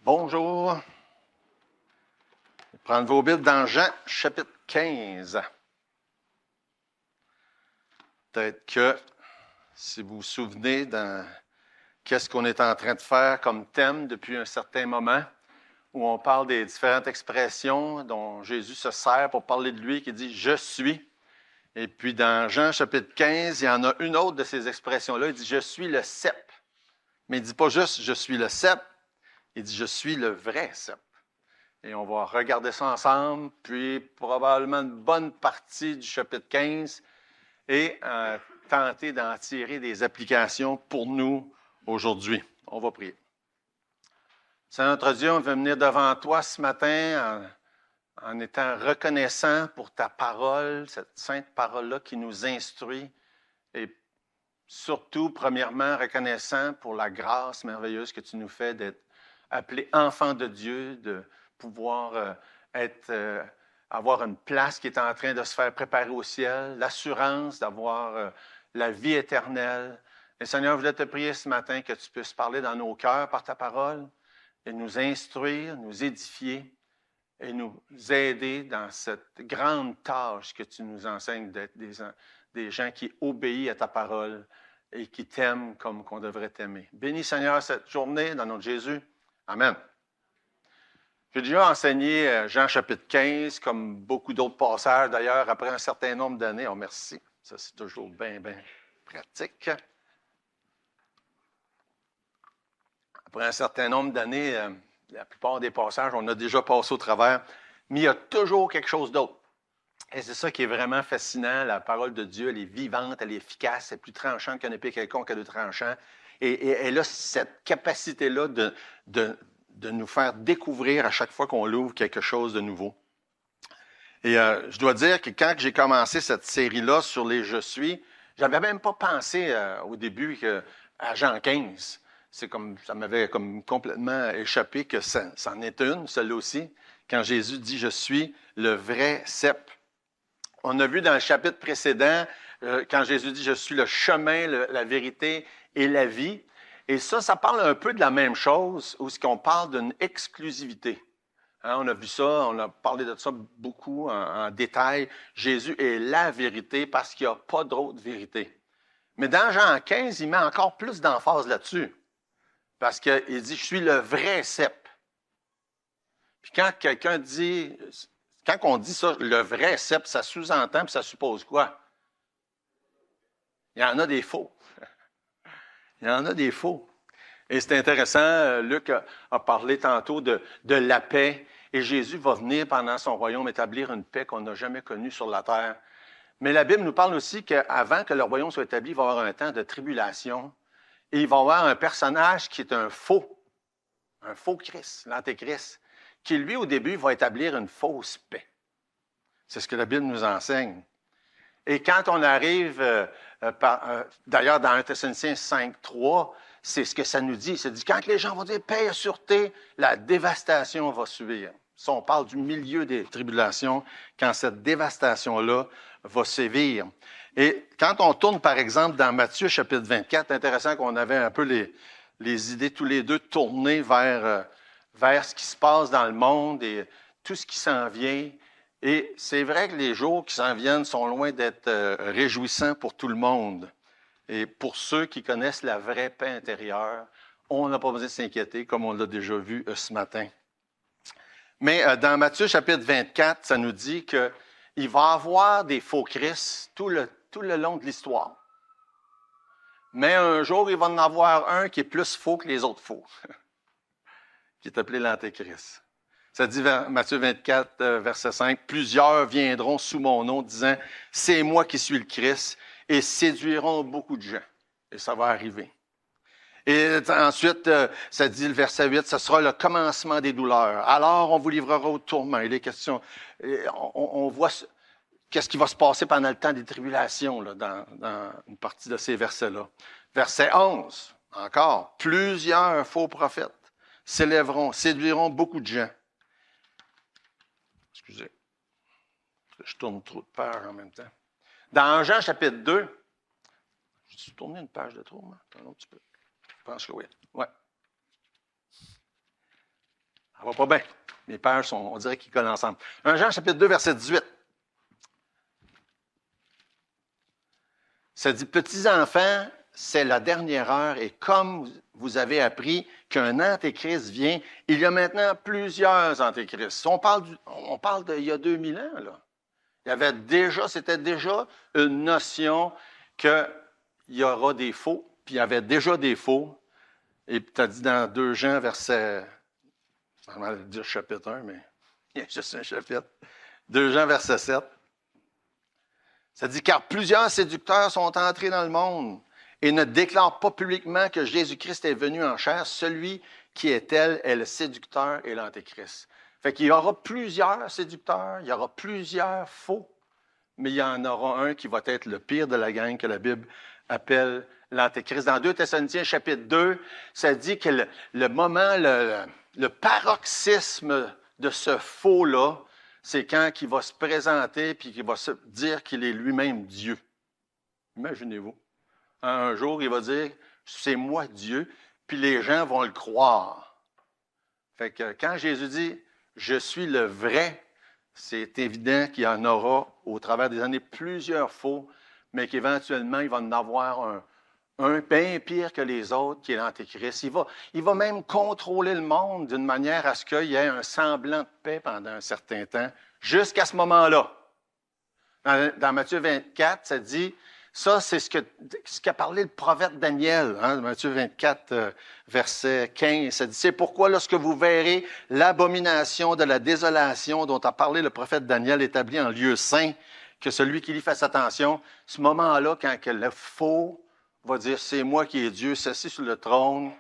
Bonjour. Prendre vos Bibles dans Jean, chapitre 15. Peut-être que, si vous vous souvenez, qu'est-ce qu'on est en train de faire comme thème depuis un certain moment, où on parle des différentes expressions dont Jésus se sert pour parler de lui, qui dit « Je suis ». Et puis dans Jean, chapitre 15, il y en a une autre de ces expressions-là, il dit « Je suis le cep ». Mais il ne dit pas juste « Je suis le cep », il dit « Je suis le vrai cep ». Et on va regarder ça ensemble, puis probablement une bonne partie du chapitre 15 et tenter d'en tirer des applications pour nous aujourd'hui. On va prier. Seigneur notre Dieu, on veut venir devant toi ce matin en étant reconnaissant pour ta parole, cette sainte parole-là qui nous instruit et surtout, premièrement, reconnaissant pour la grâce merveilleuse que tu nous fais d'être appelés enfants de Dieu, de pouvoir avoir une place qui est en train de se faire préparer au ciel, l'assurance d'avoir la vie éternelle. Et Seigneur, je voulais te prier ce matin que tu puisses parler dans nos cœurs par ta parole et nous instruire, nous édifier et nous aider dans cette grande tâche que tu nous enseignes d'être des gens qui obéissent à ta parole et qui t'aiment comme qu'on devrait t'aimer. Bénis, Seigneur, cette journée dans notre Jésus. Amen. J'ai déjà enseigné Jean chapitre 15, comme beaucoup d'autres passages, d'ailleurs, après un certain nombre d'années. Oh, merci. Ça, c'est toujours bien pratique. Après un certain nombre d'années, la plupart des passages, on a déjà passé au travers, mais il y a toujours quelque chose d'autre. Et c'est ça qui est vraiment fascinant. La parole de Dieu, elle est vivante, elle est efficace, elle est plus tranchante qu'un épée quelconque à deux tranchants. Et elle a cette capacité-là de nous faire découvrir à chaque fois qu'on l'ouvre quelque chose de nouveau. Et je dois dire que quand j'ai commencé cette série-là sur les « Je suis », j'avais même pas pensé au début à Jean 15. C'est comme, ça m'avait comme complètement échappé que ça en est une, celle-là aussi, quand Jésus dit « Je suis le vrai cep ». On a vu dans le chapitre précédent, quand Jésus dit « Je suis le chemin, la vérité et la vie ». Et ça parle un peu de la même chose, où on parle d'une exclusivité. Hein, on a vu ça, on a parlé de ça beaucoup en détail. Jésus est la vérité parce qu'il n'y a pas d'autre vérité. Mais dans Jean 15, il met encore plus d'emphase là-dessus. Parce qu'il dit « Je suis le vrai cep ». Puis quand quelqu'un dit... Quand on dit ça, le vrai cep, ça sous-entend puis ça suppose quoi? Il y en a des faux. Il y en a des faux. Et c'est intéressant, Luc a parlé tantôt de la paix, et Jésus va venir pendant son royaume établir une paix qu'on n'a jamais connue sur la terre. Mais la Bible nous parle aussi qu'avant que le royaume soit établi, il va y avoir un temps de tribulation, et il va y avoir un personnage qui est un faux Christ, l'Antéchrist, qui lui, au début, va établir une fausse paix. C'est ce que la Bible nous enseigne. Et quand on arrive, d'ailleurs dans 1 Thessaloniciens 5.3, c'est ce que ça nous dit. Ça dit, quand les gens vont dire paix et sûreté, la dévastation va subir. Ça, on parle du milieu des tribulations, quand cette dévastation-là va sévir. Et quand on tourne, par exemple, dans Matthieu chapitre 24, c'est intéressant qu'on avait un peu les idées tous les deux tournées vers ce qui se passe dans le monde et tout ce qui s'en vient. Et c'est vrai que les jours qui s'en viennent sont loin d'être réjouissants pour tout le monde. Et pour ceux qui connaissent la vraie paix intérieure, on n'a pas besoin de s'inquiéter, comme on l'a déjà vu ce matin. Mais dans Matthieu chapitre 24, ça nous dit qu'il va y avoir des faux Christ tout le long de l'histoire. Mais un jour, il va en avoir un qui est plus faux que les autres faux, qui est appelé l'Antéchrist. Ça dit Matthieu 24, verset 5, « Plusieurs viendront sous mon nom, disant, « C'est moi qui suis le Christ », et séduiront beaucoup de gens. Et ça va arriver. Et ensuite, ça dit le verset 8, « Ce sera le commencement des douleurs. Alors, on vous livrera au tourment. » Et les questions, on voit qu'est-ce qui va se passer pendant le temps des tribulations là, dans une partie de ces versets-là. Verset 11, encore, « Plusieurs faux prophètes s'élèveront, séduiront beaucoup de gens. » Excusez, je tourne trop de pages en même temps. Dans Jean chapitre 2, j'ai tourné une page de trop, moi? Attends un petit peu. Je pense que oui. Ouais. Ça va pas bien. Les pages sont, on dirait qu'ils collent ensemble. 1 Jean, chapitre 2, verset 18. Ça dit, petits enfants, c'est la dernière heure et comme vous avez appris qu'un antéchrist vient, il y a maintenant plusieurs antéchrists. On parle d'il y a 2000 ans, là. C'était déjà une notion qu'il y aura des faux, puis il y avait déjà des faux. Et tu as dit dans 2 Jean, verset, je vais dire chapitre 1, mais il y a juste un chapitre. 2 Jean, verset 7. Ça dit, car plusieurs séducteurs sont entrés dans le monde et ne déclarent pas publiquement que Jésus-Christ est venu en chair. Celui qui est tel est le séducteur et l'antéchrist. Fait qu'il y aura plusieurs séducteurs, il y aura plusieurs faux, mais il y en aura un qui va être le pire de la gang que la Bible appelle l'antéchrist. Dans 2 Thessaloniciens, chapitre 2, ça dit que le moment, le paroxysme de ce faux-là, c'est quand il va se présenter puis qu'il va se dire qu'il est lui-même Dieu. Imaginez-vous. Un jour, il va dire, c'est moi Dieu, puis les gens vont le croire. Fait que quand Jésus dit, je suis le vrai, c'est évident qu'il y en aura au travers des années plusieurs faux, mais qu'éventuellement, il va en avoir un bien pire que les autres, qui est l'Antéchrist. Il va même contrôler le monde d'une manière à ce qu'il y ait un semblant de paix pendant un certain temps, jusqu'à ce moment-là. Dans Matthieu 24, ça dit, ça c'est ce qu'a parlé le prophète Daniel, Matthieu 24, verset 15, ça dit, c'est pourquoi lorsque vous verrez l'abomination de la désolation dont a parlé le prophète Daniel établi en lieu saint, que celui qui lit fasse attention, ce moment-là, quand que le faux va dire, c'est moi qui est Dieu, s'assis sur le trône.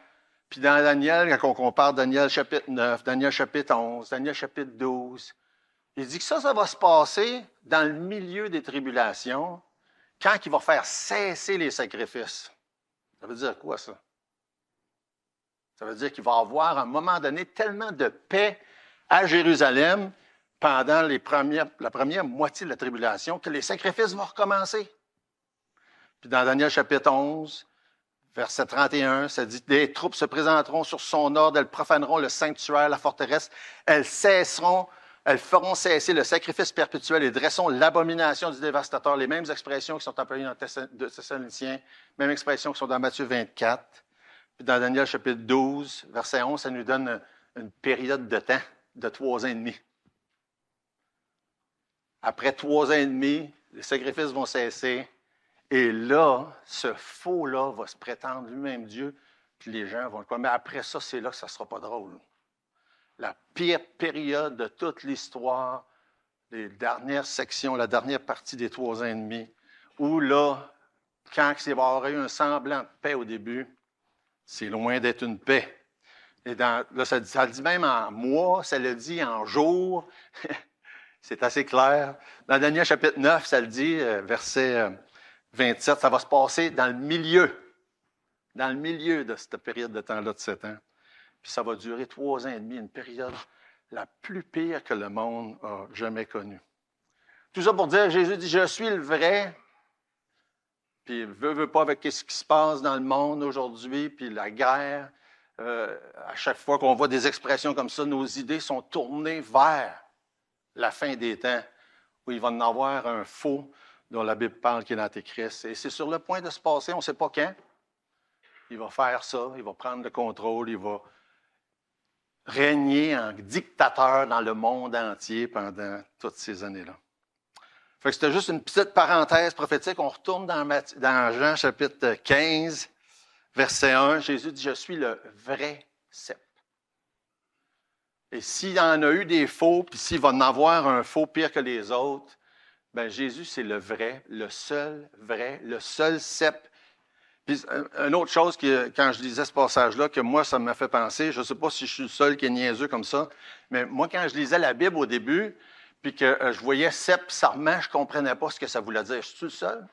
Puis dans Daniel, quand on compare Daniel chapitre 9, Daniel chapitre 11, Daniel chapitre 12, il dit que ça va se passer dans le milieu des tribulations, quand il va faire cesser les sacrifices. Ça veut dire quoi, ça? Ça veut dire qu'il va y avoir, à un moment donné, tellement de paix à Jérusalem pendant la première moitié de la tribulation que les sacrifices vont recommencer. Puis dans Daniel chapitre 11, verset 31, ça dit « Des troupes se présenteront sur son ordre, elles profaneront le sanctuaire, la forteresse, elles feront cesser le sacrifice perpétuel et dresseront l'abomination du dévastateur. » Les mêmes expressions qui sont employées dans Thessaloniciens, mêmes expressions qui sont dans Matthieu 24. Puis dans Daniel chapitre 12, verset 11, ça nous donne une période de temps de 3 ans et demi. Après 3 ans et demi, les sacrifices vont cesser. Et là, ce faux-là va se prétendre lui-même Dieu, puis les gens vont le croire. Mais après ça, c'est là que ça ne sera pas drôle. La pire période de toute l'histoire, les dernières sections, la dernière partie des 3 ans et demi, où là, quand il va y avoir eu un semblant de paix au début, c'est loin d'être une paix. Et là, ça le dit même en mois, ça le dit en jours. C'est assez clair. Dans Daniel chapitre 9, ça le dit, verset 27, ça va se passer dans le milieu de cette période de temps-là de 7 ans. Puis ça va durer 3 ans et demi, une période la plus pire que le monde a jamais connue. Tout ça pour dire, Jésus dit, je suis le vrai. Puis veut pas avec ce qui se passe dans le monde aujourd'hui, puis la guerre. À chaque fois qu'on voit des expressions comme ça, nos idées sont tournées vers la fin des temps, où il va en avoir un faux dont la Bible parle qui est l'Antéchrist. Et c'est sur le point de se passer, on ne sait pas quand. Il va faire ça, il va prendre le contrôle, il va régner en dictateur dans le monde entier pendant toutes ces années-là. Fait que c'était juste une petite parenthèse prophétique. On retourne dans Jean chapitre 15, verset 1. Jésus dit, je suis le vrai cep. Et s'il y en a eu des faux, puis s'il va en avoir un faux pire que les autres, ben Jésus, c'est le vrai, le seul cep. Puis une autre chose, quand je lisais ce passage-là, que moi, ça m'a fait penser, je ne sais pas si je suis le seul qui est niaiseux comme ça, mais moi, quand je lisais la Bible au début, puis que je voyais cep, sarment, je ne comprenais pas ce que ça voulait dire. Je suis le seul?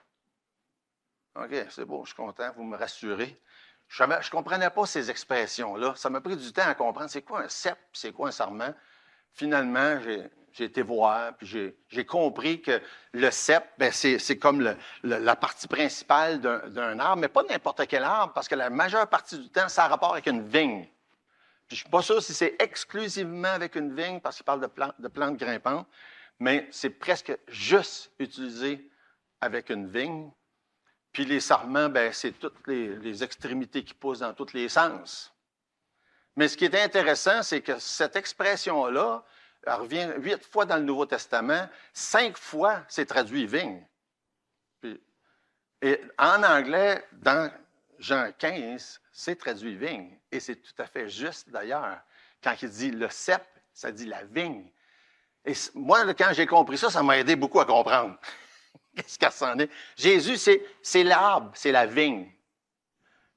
OK, c'est bon, je suis content, vous me rassurez. Je ne comprenais pas ces expressions-là. Ça m'a pris du temps à comprendre c'est quoi un cep, c'est quoi un sarment. Finalement, j'ai été voir, puis j'ai compris que le cep, ben c'est comme la partie principale d'un arbre, mais pas n'importe quel arbre, parce que la majeure partie du temps, ça a rapport avec une vigne. Puis je ne suis pas sûr si c'est exclusivement avec une vigne, parce qu'il parle de plantes grimpantes, mais c'est presque juste utilisé avec une vigne. Puis les sarments, ben, c'est toutes les extrémités qui poussent dans tous les sens. Mais ce qui est intéressant, c'est que cette expression-là, elle revient 8 fois dans le Nouveau Testament, 5 fois c'est traduit vigne. Et en anglais, dans Jean 15, c'est traduit vigne. Et c'est tout à fait juste d'ailleurs. Quand il dit le cep, ça dit la vigne. Et moi, quand j'ai compris ça, ça m'a aidé beaucoup à comprendre. Qu'est-ce qu'elle s'en est? Jésus, c'est l'arbre, c'est la vigne.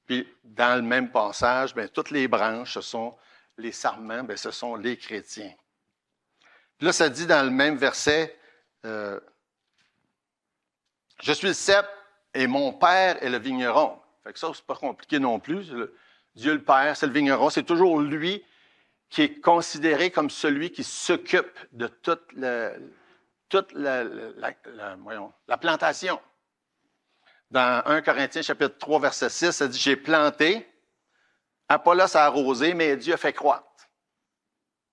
Puis, dans le même passage, bien, toutes les branches, ce sont les sarments, bien, ce sont les chrétiens. Puis là, ça dit dans le même verset, je suis le cep et mon père est le vigneron. Fait que ça, c'est pas compliqué non plus. Dieu le Père, c'est le vigneron. C'est toujours lui qui est considéré comme celui qui s'occupe de toute la plantation. Dans 1 Corinthiens chapitre 3, verset 6, ça dit « J'ai planté, Apollos a arrosé, mais Dieu a fait croître. »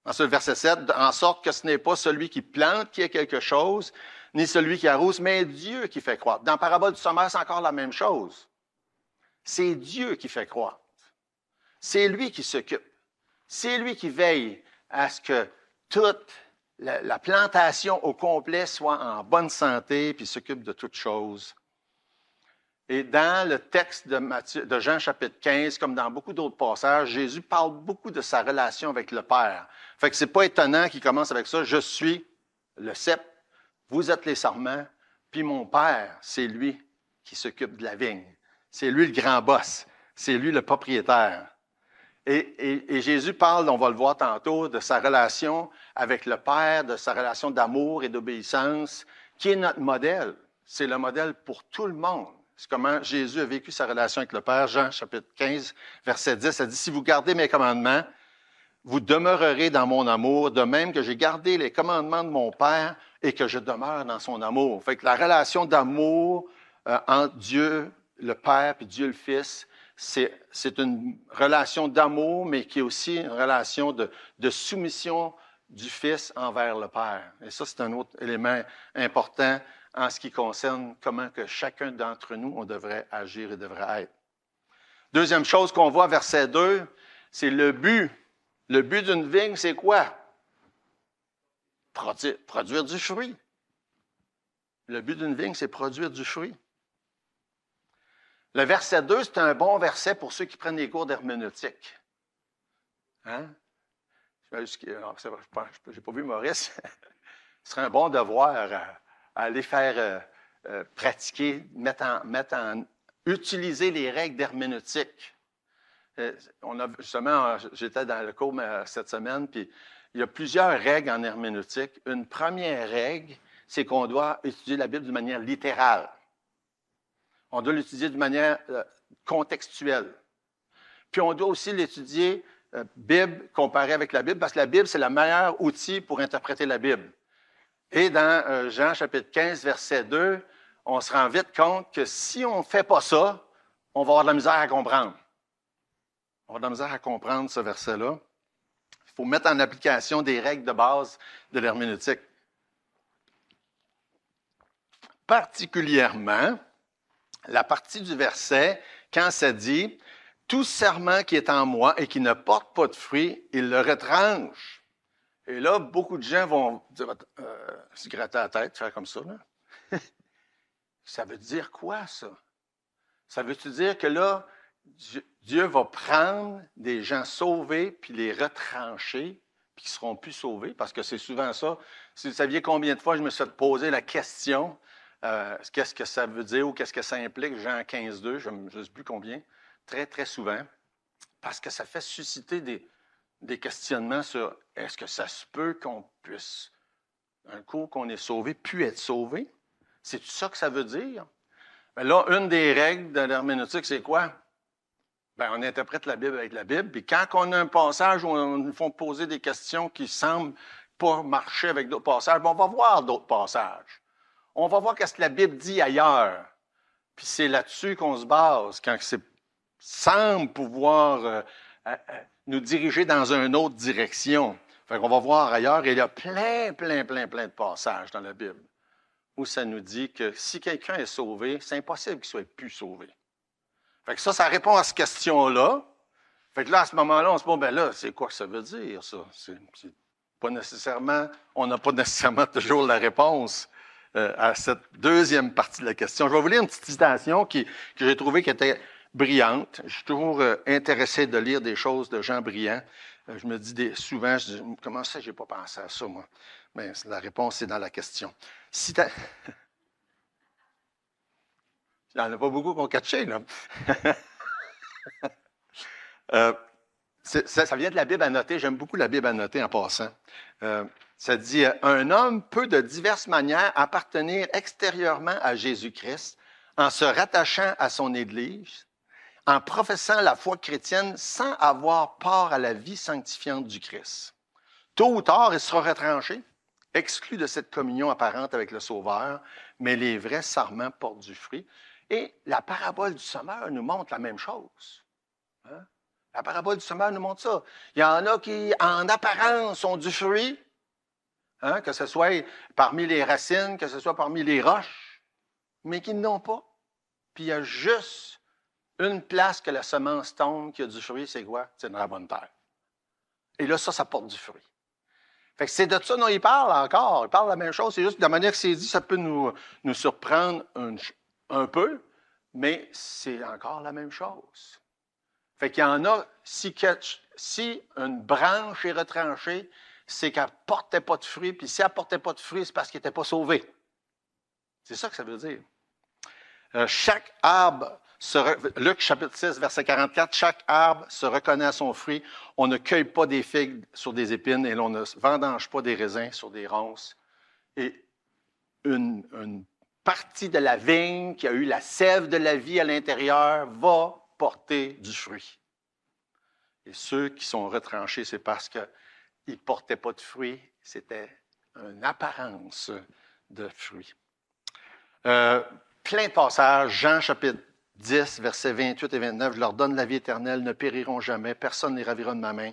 Ensuite, verset 7, « En sorte que ce n'est pas celui qui plante qui est quelque chose, ni celui qui arrose, mais Dieu qui fait croître. » Dans la parabole du sommaire, c'est encore la même chose. C'est Dieu qui fait croître. C'est lui qui s'occupe. C'est lui qui veille à ce que toute la plantation au complet soit en bonne santé, puis s'occupe de toutes choses. Et dans le texte de Jean chapitre 15, comme dans beaucoup d'autres passages, Jésus parle beaucoup de sa relation avec le Père. Fait que c'est pas étonnant qu'il commence avec ça. Je suis le cep, vous êtes les sarments, puis mon Père, c'est lui qui s'occupe de la vigne. C'est lui le grand boss. C'est lui le propriétaire. Et Jésus parle, on va le voir tantôt, de sa relation avec le Père, de sa relation d'amour et d'obéissance, qui est notre modèle. C'est le modèle pour tout le monde. C'est comment Jésus a vécu sa relation avec le Père. Jean, chapitre 15, verset 10, ça dit « Si vous gardez mes commandements, vous demeurerez dans mon amour, de même que j'ai gardé les commandements de mon Père et que je demeure dans son amour. » Fait que la relation d'amour entre Dieu, le Père, puis Dieu le Fils, c'est une relation d'amour, mais qui est aussi une relation de soumission du Fils envers le Père. Et ça, c'est un autre élément important en ce qui concerne comment que chacun d'entre nous, on devrait agir et devrait être. Deuxième chose qu'on voit, verset 2, c'est le but. Le but d'une vigne, c'est quoi? Produire du fruit. Le but d'une vigne, c'est produire du fruit. Le verset 2, c'est un bon verset pour ceux qui prennent les cours d'herméneutique. Hein? Je n'ai pas vu Maurice. Ce serait un bon devoir à aller faire pratiquer, utiliser les règles d'herméneutique. J'étais dans le cours cette semaine, puis il y a plusieurs règles en herméneutique. Une première règle, c'est qu'on doit étudier la Bible d'une manière littérale. On doit l'étudier d'une manière contextuelle. Puis on doit aussi l'étudier Bible comparée avec la Bible, parce que la Bible, c'est le meilleur outil pour interpréter la Bible. Et dans Jean chapitre 15, verset 2, on se rend vite compte que si on ne fait pas ça, on va avoir de la misère à comprendre. On va avoir de la misère à comprendre ce verset-là. Il faut mettre en application des règles de base de l'herméneutique. Particulièrement, la partie du verset, quand ça dit « Tout serment qui est en moi et qui ne porte pas de fruit, il le retranche. » Et là, beaucoup de gens vont se gratter la tête, faire comme ça. Là. Ça veut dire quoi, ça? Ça veut-tu dire que là, Dieu va prendre des gens sauvés puis les retrancher puis qui ne seront plus sauvés? Parce que c'est souvent ça. Si vous saviez combien de fois je me suis fait poser la question, qu'est-ce que ça veut dire ou qu'est-ce que ça implique, Jean 15, 2, je ne sais plus combien, très, très souvent, parce que ça fait susciter des questionnements sur est-ce que ça se peut qu'on puisse, un coup qu'on est sauvé, puis être sauvé? C'est ça que ça veut dire? Bien là, une des règles de l'herméneutique, c'est quoi? Bien, on interprète la Bible avec la Bible, puis quand on a un passage où on nous fait poser des questions qui semblent pas marcher avec d'autres passages, bien, on va voir d'autres passages. On va voir ce que la Bible dit ailleurs. Puis c'est là-dessus qu'on se base, quand ça semble pouvoir nous diriger dans une autre direction. Fait qu'on va voir ailleurs, et il y a plein de passages dans la Bible où ça nous dit que si quelqu'un est sauvé, c'est impossible qu'il soit plus sauvé. Fait que ça répond à cette question-là. Fait que là, à ce moment-là, on se dit, bon, ben là, c'est quoi que ça veut dire, ça? C'est pas nécessairement, on n'a pas nécessairement toujours la réponse à cette deuxième partie de la question. Je vais vous lire une petite citation que j'ai trouvée qui était brillante. Je suis toujours intéressé de lire des choses de gens brillants. Je me dis souvent, je dis, comment ça, j'ai pas pensé à ça, moi? Mais la réponse est dans la question. Il n'y en a pas beaucoup qui ont catché, là. Ça vient de la Bible annotée. J'aime beaucoup la Bible annotée en passant. Ça dit « Un homme peut de diverses manières appartenir extérieurement à Jésus-Christ en se rattachant à son Église, en professant la foi chrétienne sans avoir part à la vie sanctifiante du Christ. Tôt ou tard, il sera retranché, exclu de cette communion apparente avec le Sauveur, mais les vrais sarments portent du fruit. » Et la parabole du semeur nous montre la même chose. Hein? La parabole du semeur nous montre ça. Il y en a qui, en apparence, ont du fruit, hein, que ce soit parmi les racines, que ce soit parmi les roches, mais qui n'ont pas. Puis il y a juste une place que la semence tombe, qui a du fruit, c'est quoi? C'est dans la bonne terre. Et là, ça porte du fruit. Fait que c'est de ça dont il parle encore. Il parle de la même chose. C'est juste de la manière que c'est dit, ça peut nous surprendre un peu, mais c'est encore la même chose. Fait qu'il y en a, si une branche est retranchée, c'est qu'elle ne portait pas de fruits, puis si elle ne portait pas de fruits, c'est parce qu'elle n'était pas sauvée. C'est ça que ça veut dire. Chaque arbre, Luc chapitre 6, verset 44, chaque arbre se reconnaît à son fruit. On ne cueille pas des figues sur des épines et l'on ne vendange pas des raisins sur des ronces. Et une partie de la vigne qui a eu la sève de la vie à l'intérieur va porter du fruit. Et ceux qui sont retranchés, c'est parce qu'ils ne portaient pas de fruit, c'était une apparence de fruit. Plein de passages, Jean chapitre 10, versets 28 et 29, « Je leur donne la vie éternelle, ne périront jamais, personne ne les ravira de ma main. »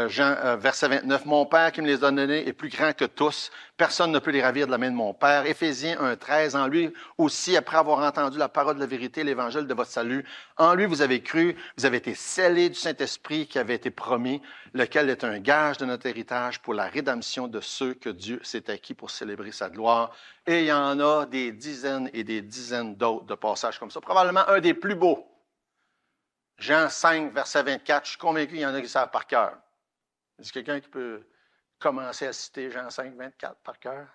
Jean, verset 29, « Mon Père qui me les a donnés est plus grand que tous. Personne ne peut les ravir de la main de mon Père. » Éphésiens 1, 13, « En lui aussi, après avoir entendu la parole de la vérité, l'évangile de votre salut, en lui vous avez cru, vous avez été scellés du Saint-Esprit qui avait été promis, lequel est un gage de notre héritage pour la rédemption de ceux que Dieu s'est acquis pour célébrer sa gloire. » Et il y en a des dizaines et des dizaines d'autres de passages comme ça. Probablement un des plus beaux. Jean 5, verset 24, je suis convaincu qu'il y en a qui savent par cœur. Est-ce quelqu'un qui peut commencer à citer Jean 5, 24 par cœur?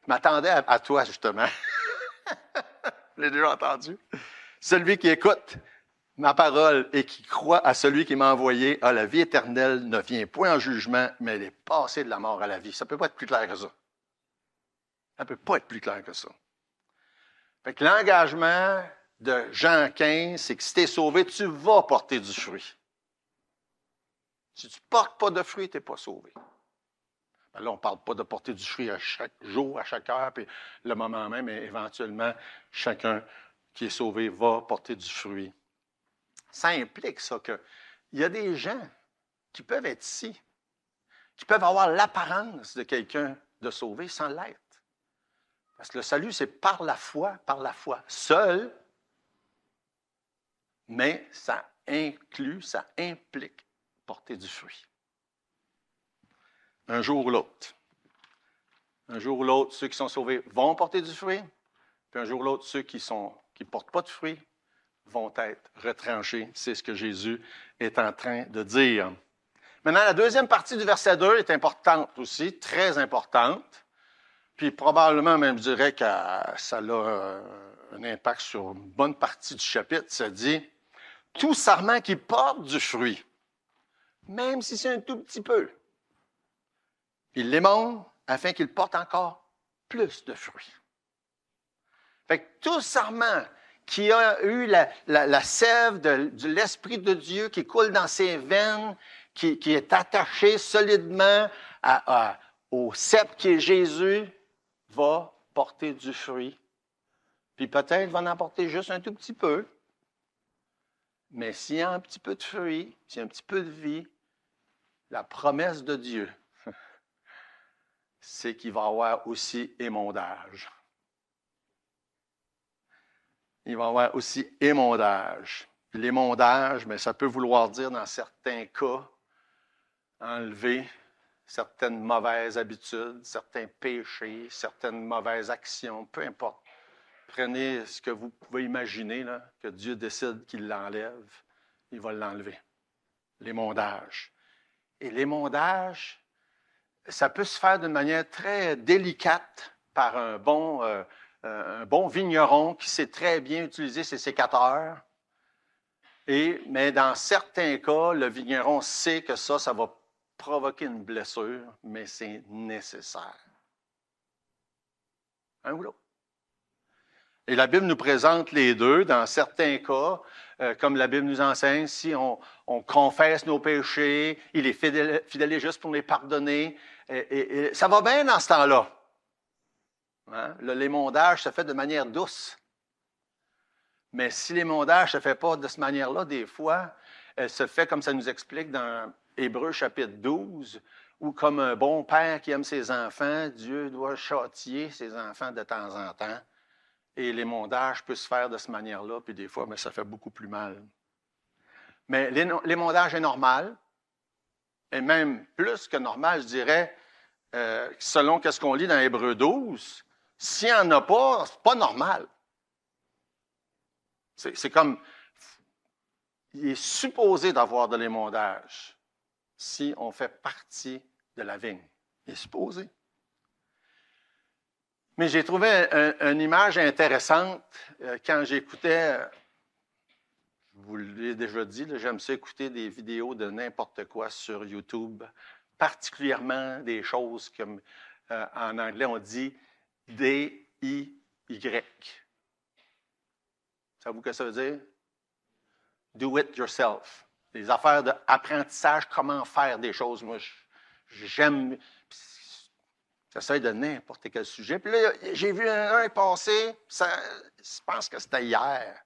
Je m'attendais à toi, justement. Je l'ai déjà entendu. Celui qui écoute ma parole et qui croit à celui qui m'a envoyé a la vie éternelle, ne vient point en jugement, mais elle est passée de la mort à la vie. Ça ne peut pas être plus clair que ça. Ça ne peut pas être plus clair que ça. Fait que l'engagement de Jean 15, c'est que si tu es sauvé, tu vas porter du fruit. Si tu ne portes pas de fruit, tu n'es pas sauvé. Ben là, on ne parle pas de porter du fruit à chaque jour, à chaque heure, puis le moment même, mais éventuellement, chacun qui est sauvé va porter du fruit. Ça implique ça qu'il y a des gens qui peuvent être ici, qui peuvent avoir l'apparence de quelqu'un de sauvé sans l'être. Parce que le salut, c'est par la foi seule, mais ça inclut, ça implique porter du fruit. Un jour ou l'autre. Un jour ou l'autre, ceux qui sont sauvés vont porter du fruit, puis un jour ou l'autre, ceux qui ne portent pas de fruit vont être retranchés. C'est ce que Jésus est en train de dire. Maintenant, la deuxième partie du verset 2 est importante aussi, très importante. Puis probablement, même, je dirais que ça a un impact sur une bonne partie du chapitre. Ça dit, « Tout sarment qui porte du fruit, même si c'est un tout petit peu, il l'émonde afin qu'il porte encore plus de fruits. » Fait que tout sarment qui a eu la sève de l'Esprit de Dieu qui coule dans ses veines, qui est attaché solidement au cep qui est Jésus, va porter du fruit. Puis peut-être va en porter juste un tout petit peu, Mais s'il y a un petit peu de fruit, s'il y a un petit peu de vie, la promesse de Dieu, c'est qu'il va y avoir aussi émondage. Il va y avoir aussi émondage. L'émondage, mais ça peut vouloir dire, dans certains cas, enlever certaines mauvaises habitudes, certains péchés, certaines mauvaises actions, peu importe. Prenez ce que vous pouvez imaginer, là, que Dieu décide qu'il l'enlève, il va l'enlever. L'émondage. Et l'émondage, ça peut se faire d'une manière très délicate par un bon vigneron qui sait très bien utiliser ses sécateurs. Mais dans certains cas, le vigneron sait que ça va provoquer une blessure, mais c'est nécessaire. Un ou l'autre. Et la Bible nous présente les deux. Dans certains cas, comme la Bible nous enseigne, si on confesse nos péchés, il est fidèle et juste pour les pardonner. Et ça va bien dans ce temps-là. Hein? L'émondage se fait de manière douce. Mais si l'émondage ne se fait pas de cette manière-là, des fois, elle se fait comme ça nous explique dans Hébreux chapitre 12, où comme un bon père qui aime ses enfants, Dieu doit châtier ses enfants de temps en temps. Et l'émondage peut se faire de cette manière-là, puis des fois, mais ça fait beaucoup plus mal. Mais l'émondage est normal, et même plus que normal, je dirais, selon ce qu'on lit dans Hébreux 12, s'il n'y en a pas, c'est pas normal. C'est comme, il est supposé d'avoir de l'émondage si on fait partie de la vigne. Il est supposé. Mais j'ai trouvé une image intéressante quand j'écoutais, je vous l'ai déjà dit, j'aime ça écouter des vidéos de n'importe quoi sur YouTube, particulièrement des choses comme en anglais on dit D-I-Y. Savez-vous ce que ça veut dire? Do it yourself. Les affaires d'apprentissage, comment faire des choses. Moi, j'aime. J'essaie de n'importe quel sujet. Puis là, j'ai vu un passer, je pense que c'était hier.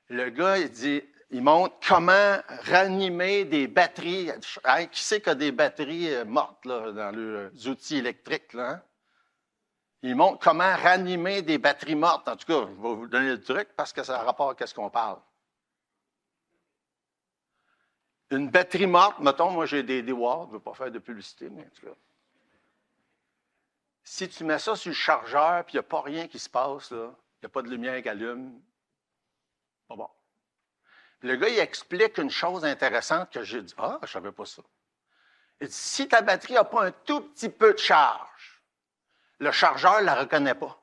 Le gars, il montre comment ranimer des batteries. Hein, qui sait qu'il y a des batteries mortes là, dans les outils électriques, là? Hein? Il montre comment ranimer des batteries mortes. En tout cas, je vais vous donner le truc parce que ça a rapport à ce qu'on parle. Une batterie morte, mettons, moi j'ai des Ward, je ne veux pas faire de publicité, mais en tout cas. Si tu mets ça sur le chargeur et il n'y a pas rien qui se passe, là, il n'y a pas de lumière qui allume, pas bon. Le gars, il explique une chose intéressante que j'ai dit, je ne savais pas ça. Il dit, si ta batterie n'a pas un tout petit peu de charge, le chargeur ne la reconnaît pas.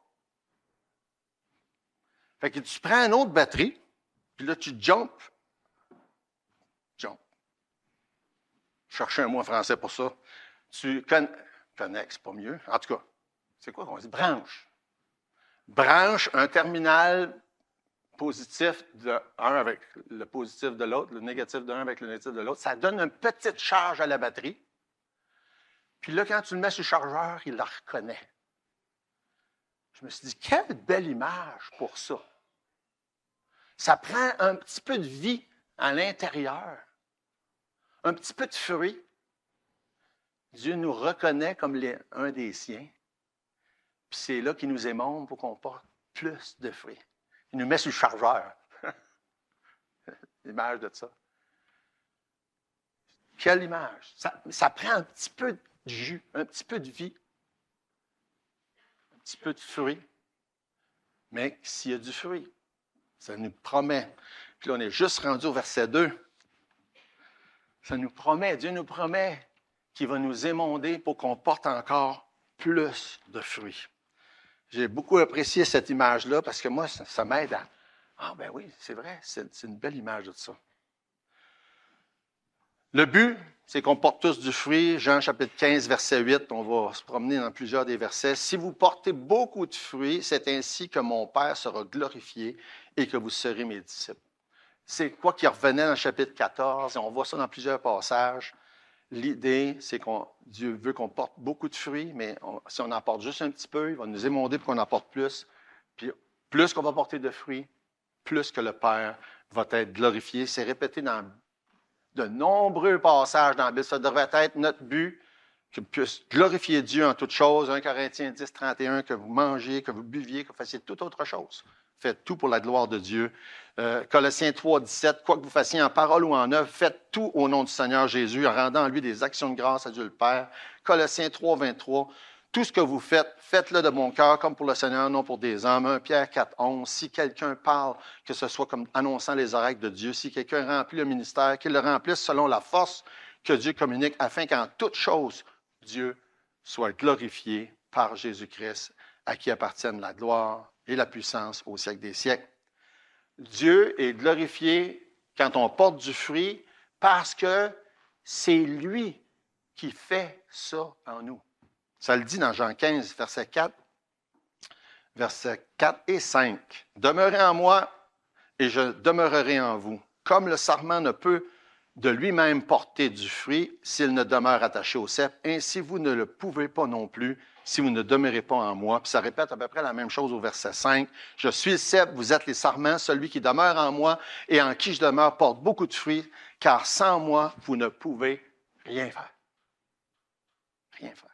Fait que tu prends une autre batterie, puis là, tu jump. Chercher un mot en français pour ça. Tu connectes, c'est pas mieux. En tout cas, c'est quoi qu'on dit? Branche. Branche un terminal positif de un avec le positif de l'autre, le négatif de l'un avec le négatif de l'autre. Ça donne une petite charge à la batterie. Puis là, quand tu le mets sur le chargeur, il la reconnaît. Je me suis dit, quelle belle image pour ça. Ça prend un petit peu de vie à l'intérieur. Un petit peu de fruit. Dieu nous reconnaît comme un des siens. Puis c'est là qu'il nous émonde pour qu'on porte plus de fruits. Il nous met sur le chargeur. L'image de ça. Quelle image. Ça prend un petit peu de jus, un petit peu de vie, un petit peu de fruit. Mais s'il y a du fruit, ça nous promet. Puis là, on est juste rendu au verset 2. Ça nous promet, Dieu nous promet qu'il va nous émonder pour qu'on porte encore plus de fruits. J'ai beaucoup apprécié cette image-là parce que moi, ça m'aide à... Ah ben oui, c'est vrai, c'est une belle image de ça. Le but, c'est qu'on porte tous du fruit. Jean chapitre 15, verset 8, on va se promener dans plusieurs des versets. « Si vous portez beaucoup de fruits, c'est ainsi que mon Père sera glorifié et que vous serez mes disciples. » C'est quoi qui revenait dans le chapitre 14, et on voit ça dans plusieurs passages. L'idée, c'est que Dieu veut qu'on porte beaucoup de fruits, mais si on en porte juste un petit peu, il va nous émonder pour qu'on en porte plus. Puis plus qu'on va porter de fruits, plus que le Père va être glorifié. C'est répété dans de nombreux passages dans la Bible. Ça devrait être notre but, que vous puissiez glorifier Dieu en toutes choses. 1 Corinthiens 10, 31, que vous mangiez, que vous buviez, que vous fassiez toute autre chose. Faites tout pour la gloire de Dieu. Colossiens 3, 17, quoi que vous fassiez en parole ou en œuvre, faites tout au nom du Seigneur Jésus, en rendant en lui des actions de grâce à Dieu le Père. Colossiens 3, 23, tout ce que vous faites, faites-le de bon cœur, comme pour le Seigneur, non pour des hommes. 1 Pierre 4, 11, si quelqu'un parle, que ce soit comme annonçant les oracles de Dieu, si quelqu'un remplit le ministère, qu'il le remplisse selon la force que Dieu communique, afin qu'en toute chose, Dieu soit glorifié par Jésus-Christ, à qui appartiennent la gloire et la puissance au siècle des siècles. Dieu est glorifié quand on porte du fruit parce que c'est lui qui fait ça en nous. Ça le dit dans Jean 15, versets 4 et 5. « Demeurez en moi et je demeurerai en vous. Comme le sarment ne peut de lui-même porter du fruit s'il ne demeure attaché au cep, ainsi vous ne le pouvez pas non plus si vous ne demeurez pas en moi. » Puis ça répète à peu près la même chose au verset 5. « Je suis le cep, vous êtes les sarments, celui qui demeure en moi et en qui je demeure porte beaucoup de fruits, car sans moi, vous ne pouvez rien faire. » Rien faire.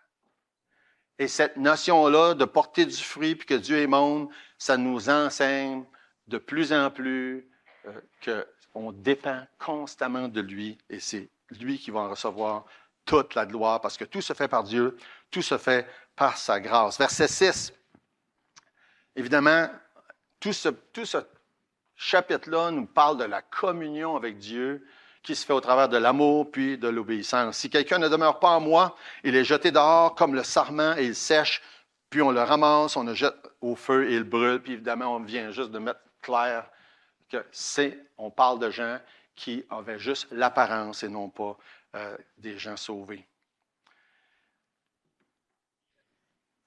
Et cette notion-là de porter du fruit puis que Dieu est monde, ça nous enseigne de plus en plus qu'on dépend constamment de lui et c'est lui qui va en recevoir toute la gloire parce que tout se fait par Dieu, tout se fait par sa grâce. Verset 6. Évidemment, tout ce chapitre-là nous parle de la communion avec Dieu qui se fait au travers de l'amour puis de l'obéissance. Si quelqu'un ne demeure pas en moi, il est jeté dehors comme le sarment et il sèche, puis on le ramasse, on le jette au feu et il brûle. Puis évidemment, on vient juste de mettre clair que on parle de gens qui avaient juste l'apparence et non pas des gens sauvés.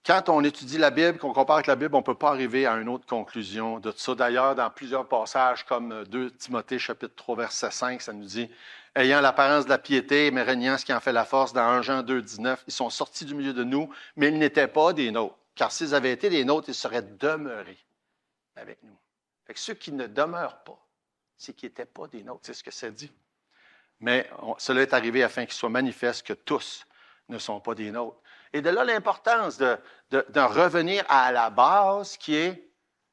Quand on étudie la Bible, qu'on compare avec la Bible, on ne peut pas arriver à une autre conclusion de ça. D'ailleurs, dans plusieurs passages, comme 2 Timothée, chapitre 3, verset 5, ça nous dit « Ayant l'apparence de la piété, mais régnant ce qui en fait la force », dans 1 Jean 2, 19, « Ils sont sortis du milieu de nous, mais ils n'étaient pas des nôtres. Car s'ils avaient été des nôtres, ils seraient demeurés avec nous. » Fait que ceux qui ne demeurent pas, c'est qu'ils n'étaient pas des nôtres. C'est ce que ça dit. Mais cela est arrivé afin qu'il soit manifeste que tous ne sont pas des nôtres. Et de là l'importance de revenir à la base qui est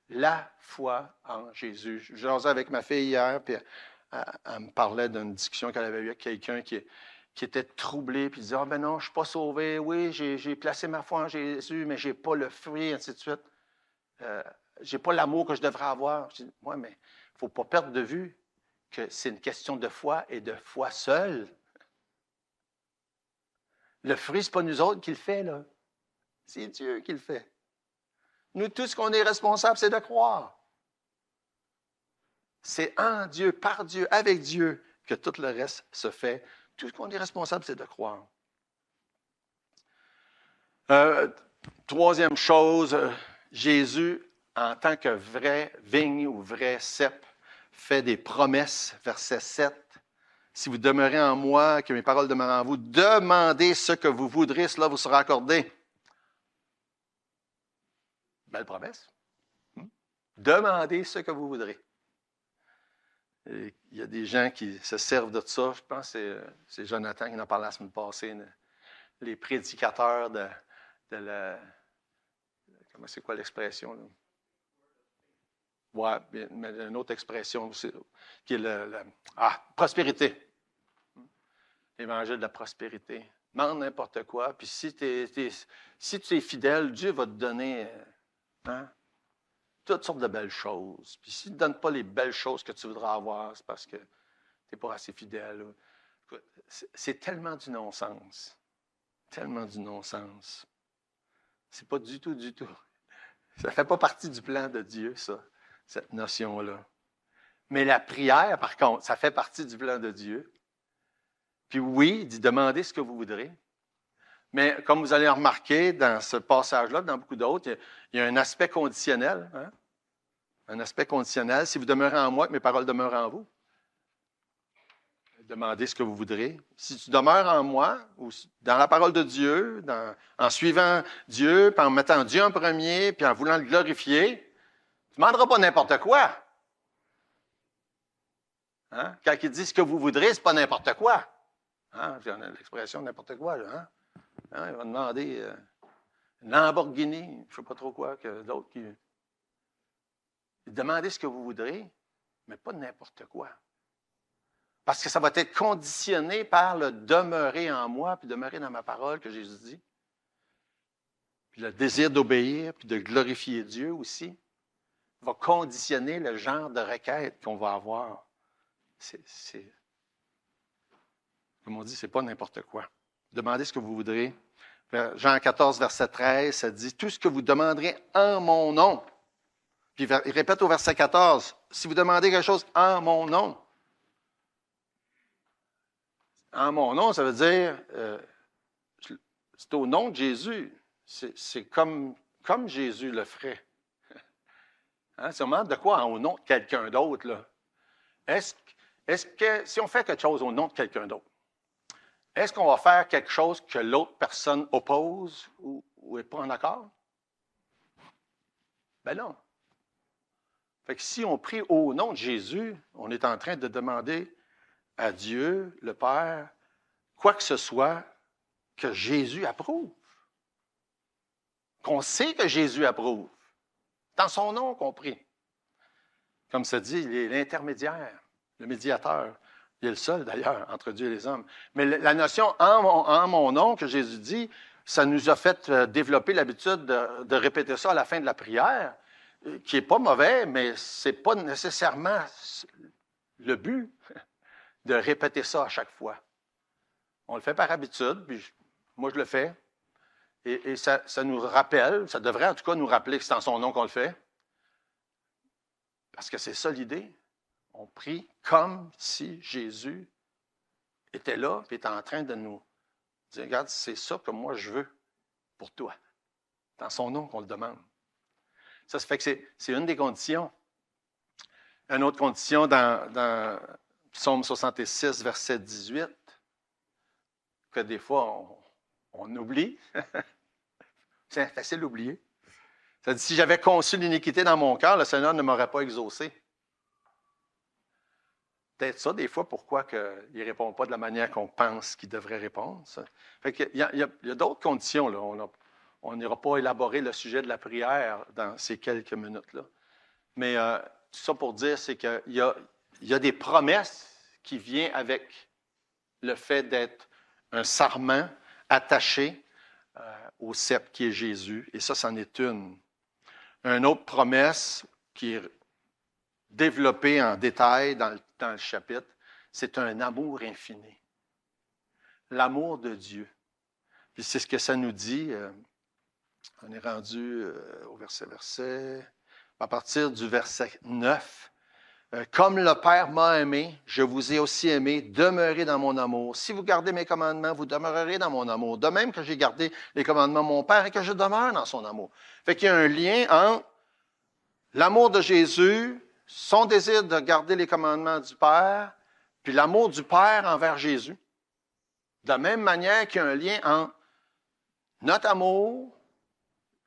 la foi en Jésus. Je jasais avec ma fille hier, puis elle me parlait d'une discussion qu'elle avait eue avec quelqu'un qui était troublé, puis il disait « Ah ben non, je ne suis pas sauvé, oui, j'ai placé ma foi en Jésus, mais je n'ai pas le fruit, ainsi de suite. Je n'ai pas l'amour que je devrais avoir. » Je dis « Oui, mais il ne faut pas perdre de vue que c'est une question de foi et de foi seule. Le fruit, ce n'est pas nous autres qui le fait, là. C'est Dieu qui le fait. Nous, tout ce qu'on est responsable, c'est de croire. C'est en Dieu, par Dieu, avec Dieu, que tout le reste se fait. Tout ce qu'on est responsable, c'est de croire. Troisième chose, Jésus, en tant que vraie vigne ou vrai cep, fait des promesses, verset 7. Si vous demeurez en moi, que mes paroles demeurent en vous, demandez ce que vous voudrez, cela vous sera accordé. Belle promesse. Demandez ce que vous voudrez. Et il y a des gens qui se servent de ça. Je pense que c'est Jonathan qui en a parlé la semaine passée. Les prédicateurs de la... Comment c'est quoi l'expression? Oui, mais une autre expression qui est prospérité. L'évangile de la prospérité. Demande n'importe quoi, puis si tu es fidèle, Dieu va te donner toutes sortes de belles choses. Puis s'il ne te donne pas les belles choses que tu voudras avoir, c'est parce que tu n'es pas assez fidèle. C'est tellement du non-sens. Tellement du non-sens. C'est pas du tout. Ça ne fait pas partie du plan de Dieu, ça, cette notion-là. Mais la prière, par contre, ça fait partie du plan de Dieu. Puis oui, il dit, demandez ce que vous voudrez. Mais comme vous allez remarquer dans ce passage-là, dans beaucoup d'autres, il y a un aspect conditionnel. Hein? Un aspect conditionnel. Si vous demeurez en moi, que mes paroles demeurent en vous. Demandez ce que vous voudrez. Si tu demeures en moi, ou dans la parole de Dieu, en suivant Dieu, puis en mettant Dieu en premier, puis en voulant le glorifier, tu ne demanderas pas n'importe quoi. Hein? Quand il dit ce que vous voudrez, ce n'est pas n'importe quoi. Hein? On a l'expression n'importe quoi. Là, hein? Hein? Il va demander une Lamborghini, je ne sais pas trop quoi, que d'autres qui. Demandez ce que vous voudrez, mais pas n'importe quoi. Parce que ça va être conditionné par le demeurer en moi, puis demeurer dans ma parole que Jésus dit. Puis le désir d'obéir, puis de glorifier Dieu aussi, va conditionner le genre de requête qu'on va avoir. Comme on dit, c'est pas n'importe quoi. Demandez ce que vous voudrez. Jean 14, verset 13, ça dit « Tout ce que vous demanderez en mon nom. » Puis il répète au verset 14, « Si vous demandez quelque chose en mon nom. » En mon nom, ça veut dire, c'est au nom de Jésus. C'est comme Jésus le ferait. Hein? C'est vraiment de quoi au nom de quelqu'un d'autre, là? Est-ce que, si on fait quelque chose au nom de quelqu'un d'autre, est-ce qu'on va faire quelque chose que l'autre personne oppose ou n'est pas en accord? Ben non. Fait que si on prie au nom de Jésus, on est en train de demander à Dieu, le Père, quoi que ce soit que Jésus approuve. Qu'on sait que Jésus approuve. Dans son nom qu'on prie. Comme ça dit, il est l'intermédiaire, le médiateur. Il est le seul, d'ailleurs, entre Dieu et les hommes. Mais la notion « en mon nom » que Jésus dit, ça nous a fait développer l'habitude de répéter ça à la fin de la prière, qui n'est pas mauvais, mais ce n'est pas nécessairement le but de répéter ça à chaque fois. On le fait par habitude, puis moi je le fais, et ça nous rappelle, ça devrait en tout cas nous rappeler que c'est en son nom qu'on le fait, parce que c'est ça l'idée. On prie comme si Jésus était là et était en train de nous dire, regarde, c'est ça que moi je veux pour toi. C'est en son nom qu'on le demande. Ça fait que c'est une des conditions. Une autre condition dans Psaume 66, verset 18, que des fois on oublie. C'est facile d'oublier. Ça dit, si j'avais conçu l'iniquité dans mon cœur, le Seigneur ne m'aurait pas exaucé. Peut-être ça, des fois, pourquoi il ne répond pas de la manière qu'on pense qu'il devrait répondre. Ça. Fait qu'il y a d'autres conditions. Là. On n'ira pas élaborer le sujet de la prière dans ces quelques minutes-là. Mais tout ça pour dire, c'est qu'il y a des promesses qui viennent avec le fait d'être un sarment attaché au cep qui est Jésus. Et ça, c'en est une. Une autre promesse qui est développée en détail dans le chapitre, c'est un amour infini. L'amour de Dieu. Puis c'est ce que ça nous dit. On est rendu au verset. À partir du verset 9. Comme le Père m'a aimé, je vous ai aussi aimé, demeurez dans mon amour. Si vous gardez mes commandements, vous demeurerez dans mon amour. De même que j'ai gardé les commandements de mon Père et que je demeure dans son amour. Fait qu'il y a un lien entre l'amour de Jésus, son désir de garder les commandements du Père, puis l'amour du Père envers Jésus. De la même manière qu'il y a un lien entre notre amour,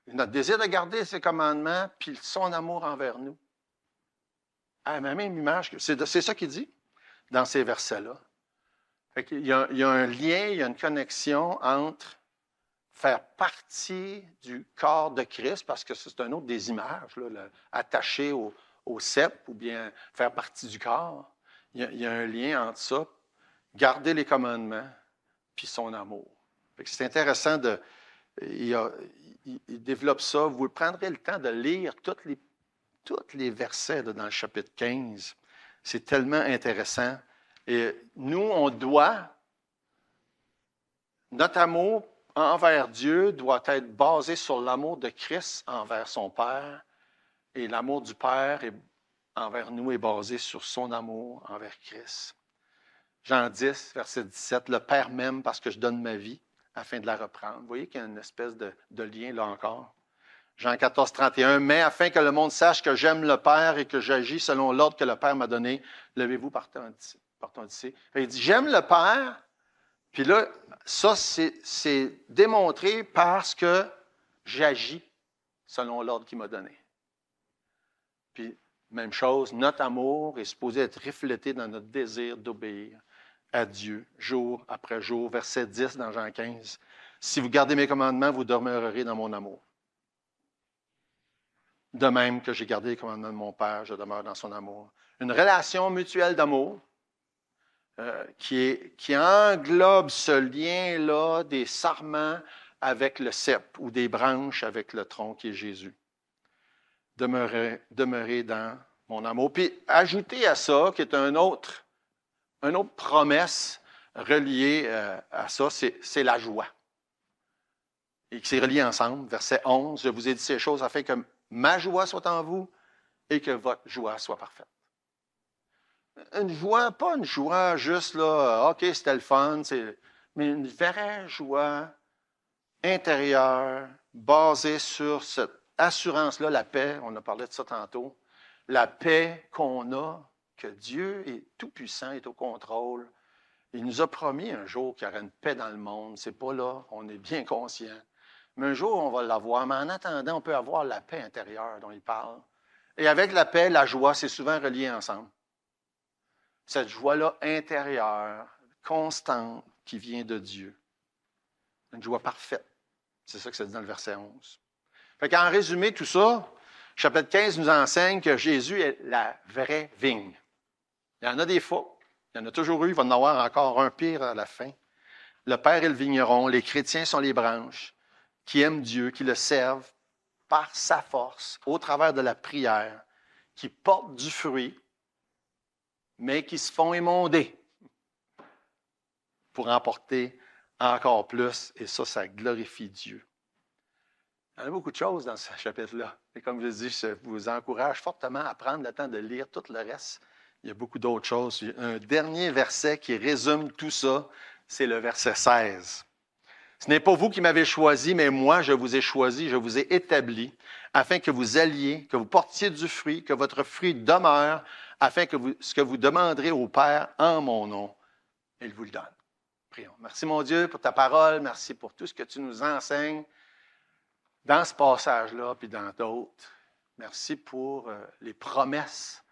notre désir de garder ses commandements, puis son amour envers nous. À la même image, c'est ça qu'il dit dans ces versets-là. Il y a un lien, il y a une connexion entre faire partie du corps de Christ, parce que c'est un autre des images, là, attaché au cep ou bien faire partie du corps. Il y a un lien entre ça, garder les commandements, puis son amour. C'est intéressant il développe ça. Vous prendrez le temps de lire tous les versets dans le chapitre 15. C'est tellement intéressant. Et nous, on doit, notre amour envers Dieu doit être basé sur l'amour de Christ envers son Père. Et l'amour du Père envers nous est basé sur son amour envers Christ. Jean 10, verset 17, « Le Père m'aime parce que je donne ma vie afin de la reprendre. » Vous voyez qu'il y a une espèce de lien là encore. Jean 14, 31, « Mais afin que le monde sache que j'aime le Père et que j'agis selon l'ordre que le Père m'a donné, levez-vous, partons d'ici. » Il dit, j'aime le Père, puis là, ça, c'est démontré parce que j'agis selon l'ordre qu'il m'a donné. Puis, Même chose, notre amour est supposé être reflété dans notre désir d'obéir à Dieu, jour après jour. Verset 10 dans Jean 15. Si vous gardez mes commandements, vous demeurerez dans mon amour. De même que j'ai gardé les commandements de mon Père, je demeure dans son amour. Une relation mutuelle d'amour qui englobe ce lien-là des sarments avec le cep ou des branches avec le tronc qui est Jésus. Demeurer dans mon amour. Puis ajouter à ça, qui est une autre promesse reliée à ça, c'est la joie. Et qui s'est relié ensemble. Verset 11, je vous ai dit ces choses afin que ma joie soit en vous et que votre joie soit parfaite. Une joie, pas une joie juste là, OK, c'était le fun, mais une vraie joie intérieure basée sur cette assurance-là, la paix, on a parlé de ça tantôt, la paix qu'on a, que Dieu est tout-puissant, est au contrôle. Il nous a promis un jour qu'il y aurait une paix dans le monde. C'est pas là, on est bien conscient. Mais un jour, on va l'avoir. Mais en attendant, on peut avoir la paix intérieure dont il parle. Et avec la paix, la joie, c'est souvent relié ensemble. Cette joie-là intérieure, constante, qui vient de Dieu. Une joie parfaite. C'est ça que ça dit dans le verset 11. Fait qu'en résumé, tout ça, chapitre 15 nous enseigne que Jésus est la vraie vigne. Il y en a des faux. Il y en a toujours eu. Il va en avoir encore un pire à la fin. Le Père est le vigneron. Les chrétiens sont les branches qui aiment Dieu, qui le servent par sa force, au travers de la prière, qui portent du fruit, mais qui se font émonder pour emporter encore plus. Et ça glorifie Dieu. Il y en a beaucoup de choses dans ce chapitre-là. Et comme je dis, je vous encourage fortement à prendre le temps de lire tout le reste. Il y a beaucoup d'autres choses. Un dernier verset qui résume tout ça, c'est le verset 16. Ce n'est pas vous qui m'avez choisi, mais moi, je vous ai choisi, je vous ai établi, afin que vous alliez, que vous portiez du fruit, que votre fruit demeure, afin que ce que vous demanderez au Père en mon nom, il vous le donne. Prions. Merci, mon Dieu, pour ta parole. Merci pour tout ce que tu nous enseignes dans ce passage-là, puis dans d'autres. Merci pour les promesses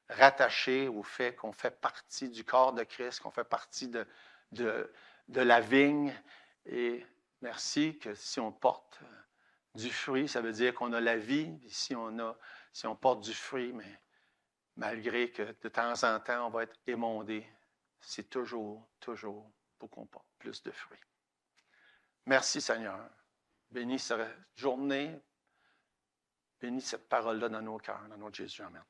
rattachées au fait qu'on fait partie du corps de Christ, qu'on fait partie de la vigne. Et merci que si on porte du fruit, ça veut dire qu'on a la vie. Et si on porte du fruit, mais malgré que de temps en temps, on va être émondé, c'est toujours pour qu'on porte plus de fruits. Merci Seigneur. Bénis cette journée. Bénis cette parole-là dans nos cœurs, dans notre Jésus. Amen.